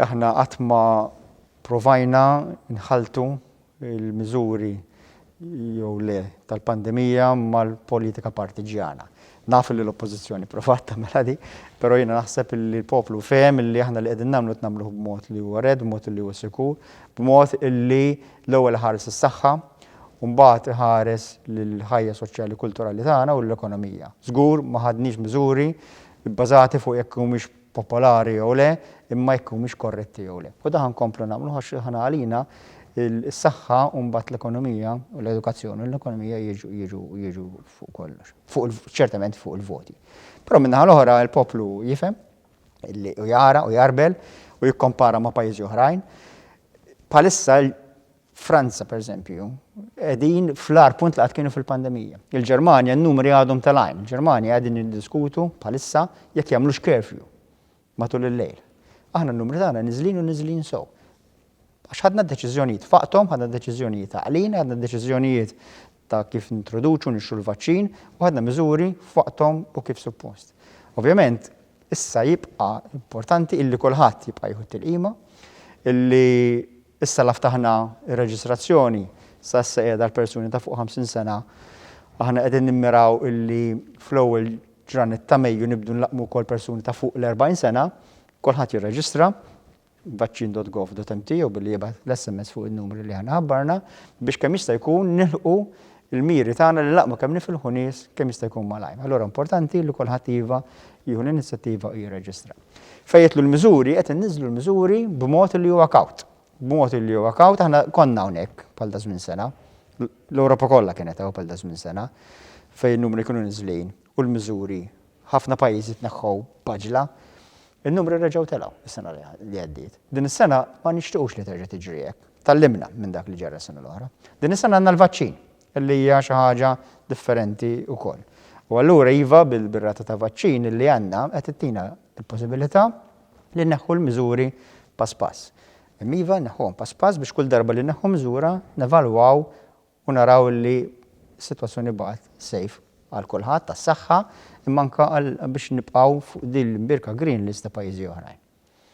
aħna qatt ma provajna nħaltu il-miżuri jew le tal-pandemija mal-politika partiġjana. Naf li l-oppożizzjoni provat tagħmilha di, però jiena naħseb li l-poplu fehem li aħna li qegħdin nagħmluh b'mod li huwa red, b'mod li huwa sikur, b'mod illi l-ewwel ħares is-saħħa u mbagħad iħares lill-ħajja soċjali kulturali tagħna u l-ekonomija. Żgur ma ħadniex miżuri bbażati fuq jekk humiex popolari jew le, imma jekk humiex korretti jew le. U dan nkomplu nagħmlu għax ħana għalina is-saħħa u mbagħad l-ekonomija u l-edukazzjoni u l-ekonomija jiġu fuq kollox, ċertament fuq il-voti. Però minnaħa l-oħra l-poplu jifhem u jara u jarbel u jikkompara ma' pajjiżi oħrajn. Bħalissa Franza pereżempju qegħdin fl-ar punt li qatt kienu fil-pandemija. Il-Ġermanja n-numri għadhom tal-għajn. Il-Ġermanja qegħdin niddiskutu bħalissa jekk jagħmlux curfew matul il-lejl. Aħna n-numri tagħna niżlin u niżlin sew. Għax ħadna deċiżjonijiet faqthom, ħadna deċiżjonijiet għaqlin, ħadna deċiżjonijiet ta' kif nintroduċu nixxu l-vaċċin u ħadna miżuri faqthom u kif suppost. Ovvjament, issa jibqa' importanti illi kulħadd jibqa' jieħu tilqima, illi issa laftaħna ir-reġistrazzjoni sa issa qiegħda l-persuni ta' fuq 50 sena, aħna qegħdin nimmiraw illi fl-ewwel ġranet ta' Mejju nibdu nlaqmu wkoll persuni ta' fuq l-40 sena, kulħadd jirreġistra vaccin.gov.mt u billi jibgħat l-SMS fuq il-numri li ħana ħabbarna biex kemm jista' jkun nilħqu il-miri tagħna li laqma kemm nifilħu nies kemm jista' jkun malajr. Allura importanti li kulħadd iva jieħu l-inizjattiva u jirreġistra. Fejn jitlu l-miżuri qed inniżlu l-miżuri b'mod li huwa kawt. B'mod li huwa kawt aħna konna hawnhekk bħal da żmien sena. L-Ewropa kollha kienet hawn bħal da żmien sena fejn n-numri kienu niżlin u l-miżuri ħafna pajjiżi tneħħu baġla. Il-numri reġgħu telgħu is-sena li għaddiet. Din is-sena ma nixtiequx li terġa' tiġri hekk. Tallimna minn dak li ġara s-sena l-oħra. Din is-sena għandna l-vaċċin illi hija xi ħaġa differenti wkoll. U allura iva bil-rata ta' vaċċin illi għandna qed ittina l-possibilità li nneħħu l-miżuri pass pass. Iva nneħħuhom pass pass biex kull darba li nneħħu miżura nevalwaw u naraw li s-sitwazzjoni baqgħet safe għal kulħadd tas-saħħa imma anke biex nibqgħu fuq din l-imbirka green list ta' pajjiżi oħrajn.